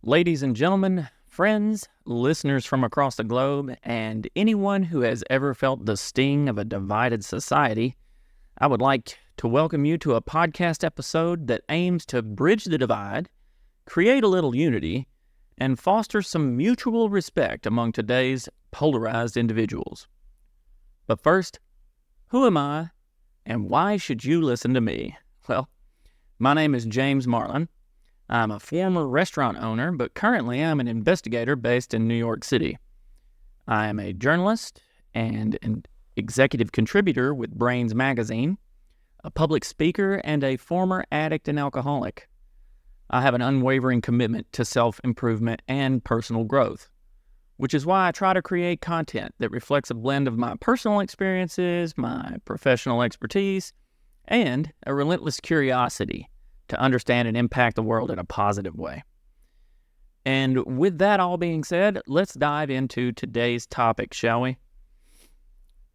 Ladies and gentlemen, friends, listeners from across the globe, and anyone who has ever felt the sting of a divided society, I would like to welcome you to a podcast episode that aims to bridge the divide, create a little unity, and foster some mutual respect among today's polarized individuals. But first, who am I, and why should you listen to me? Well, my name is James Marlin. I'm a former restaurant owner, but currently I'm an investigator based in New York City. I am a journalist and an executive contributor with Brains Magazine, a public speaker, and a former addict and alcoholic. I have an unwavering commitment to self-improvement and personal growth, which is why I try to create content that reflects a blend of my personal experiences, my professional expertise, and a relentless curiosity to understand and impact the world in a positive way. And with that all being said, let's dive into today's topic, shall we?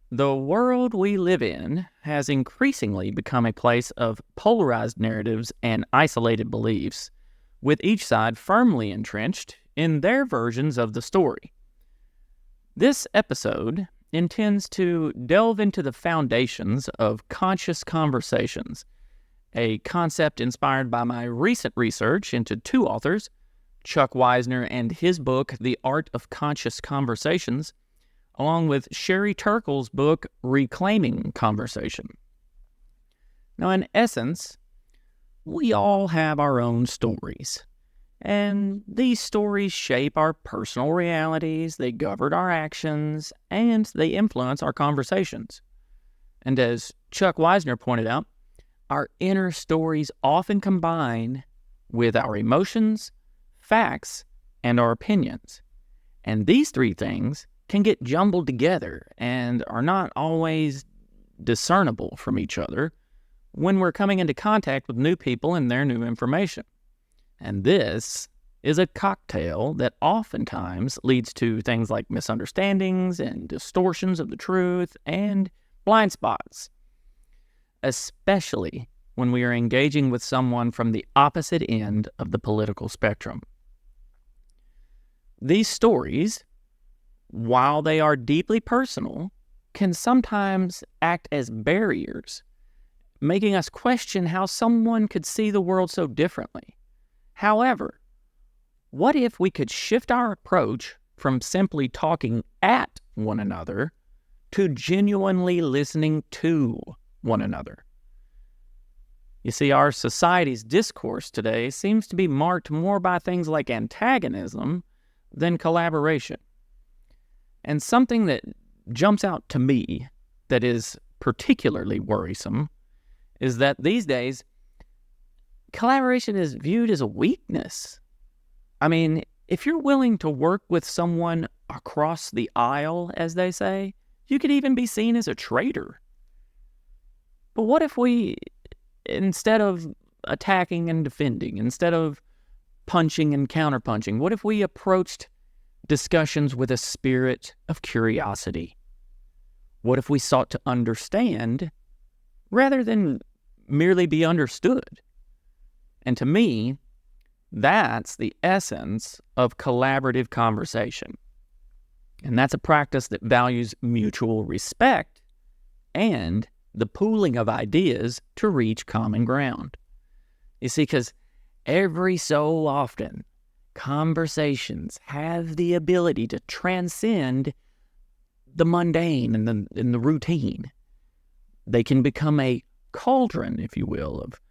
The world we live in has increasingly become a place of polarized narratives and isolated beliefs, with each side firmly entrenched in their versions of the story. This episode intends to delve into the foundations of conscious conversations, a concept inspired by my recent research into two authors, Chuck Wisner and his book, The Art of Conscious Conversations, along with Sherry Turkle's book, Reclaiming Conversation. Now, in essence, we all have our own stories, and these stories shape our personal realities, they govern our actions, and they influence our conversations. And as Chuck Wisner pointed out, our inner stories often combine with our emotions, facts, and our opinions. And these three things can get jumbled together and are not always discernible from each other when we're coming into contact with new people and their new information. And this is a cocktail that oftentimes leads to things like misunderstandings and distortions of the truth and blind spots, especially when we are engaging with someone from the opposite end of the political spectrum. These stories, while they are deeply personal, can sometimes act as barriers, making us question how someone could see the world so differently. However, what if we could shift our approach from simply talking at one another to genuinely listening to one another? You see, our society's discourse today seems to be marked more by things like antagonism than collaboration. And something that jumps out to me that is particularly worrisome is that these days, collaboration is viewed as a weakness. I mean, if you're willing to work with someone across the aisle, as they say, you could even be seen as a traitor. But what if we, instead of attacking and defending, instead of punching and counterpunching, what if we approached discussions with a spirit of curiosity? What if we sought to understand rather than merely be understood? And to me, that's the essence of collaborative conversation. And that's a practice that values mutual respect and the pooling of ideas to reach common ground. You see, because every so often, conversations have the ability to transcend the mundane and the routine. They can become a cauldron, if you will, of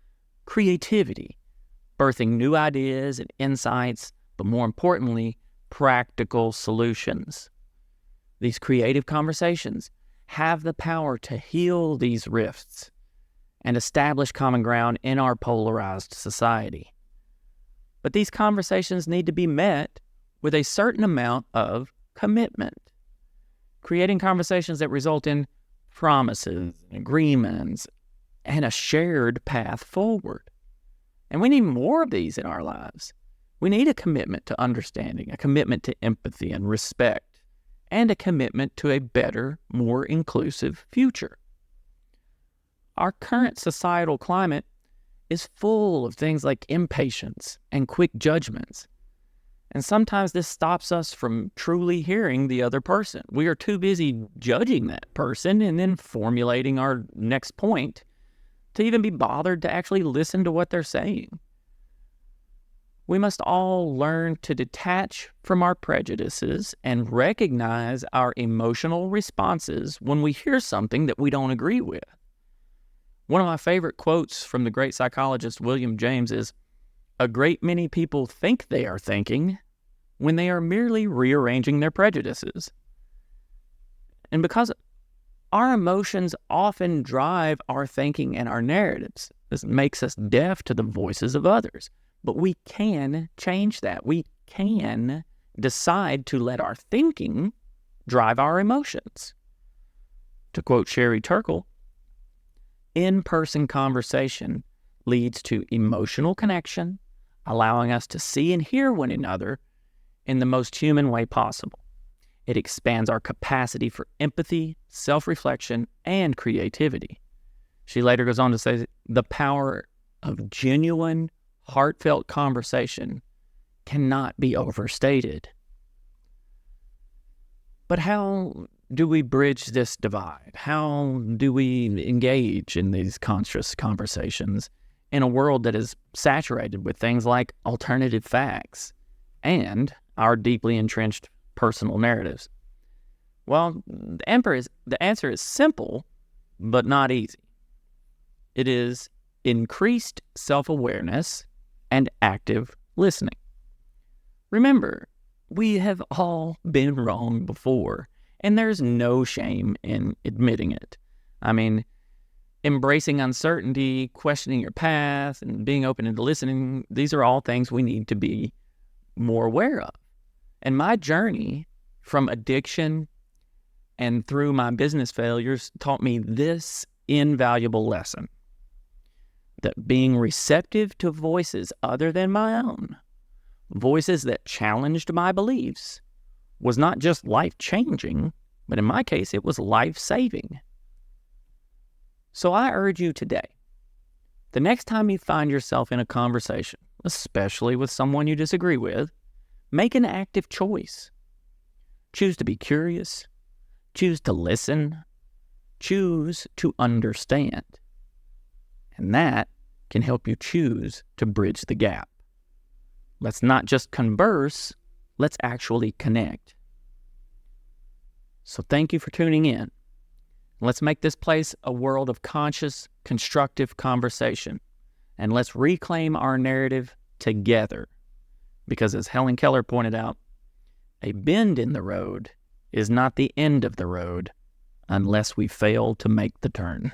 creativity, birthing new ideas and insights, but more importantly, practical solutions. These creative conversations have the power to heal these rifts and establish common ground in our polarized society. But these conversations need to be met with a certain amount of commitment, creating conversations that result in promises, agreements, and a shared path forward. And we need more of these in our lives. We need a commitment to understanding, a commitment to empathy and respect, and a commitment to a better, more inclusive future. Our current societal climate is full of things like impatience and quick judgments. And sometimes this stops us from truly hearing the other person. We are too busy judging that person and then formulating our next point to even be bothered to actually listen to what they're saying. We must all learn to detach from our prejudices and recognize our emotional responses when we hear something that we don't agree with. One of my favorite quotes from the great psychologist William James is, "A great many people think they are thinking when they are merely rearranging their prejudices." And because our emotions often drive our thinking and our narratives, this makes us deaf to the voices of others. But we can change that. We can decide to let our thinking drive our emotions. To quote Sherry Turkle, in-person conversation leads to emotional connection, allowing us to see and hear one another in the most human way possible. It expands our capacity for empathy, self-reflection, and creativity. She later goes on to say the power of genuine, heartfelt conversation cannot be overstated. But how do we bridge this divide? How do we engage in these conscious conversations in a world that is saturated with things like alternative facts and our deeply entrenched personal narratives? Well, the answer is simple, but not easy. It is increased self-awareness and active listening. Remember, we have all been wrong before, and there's no shame in admitting it. I mean, embracing uncertainty, questioning your path, and being open to listening, these are all things we need to be more aware of. And my journey from addiction and through my business failures taught me this invaluable lesson: that being receptive to voices other than my own, voices that challenged my beliefs, was not just life-changing, but in my case, it was life-saving. So I urge you today, the next time you find yourself in a conversation, especially with someone you disagree with, make an active choice. Choose to be curious, choose to listen, choose to understand. And that can help you choose to bridge the gap. Let's not just converse, let's actually connect. So thank you for tuning in. Let's make this place a world of conscious, constructive conversation. And let's reclaim our narrative together. Because as Helen Keller pointed out, a bend in the road is not the end of the road unless we fail to make the turn.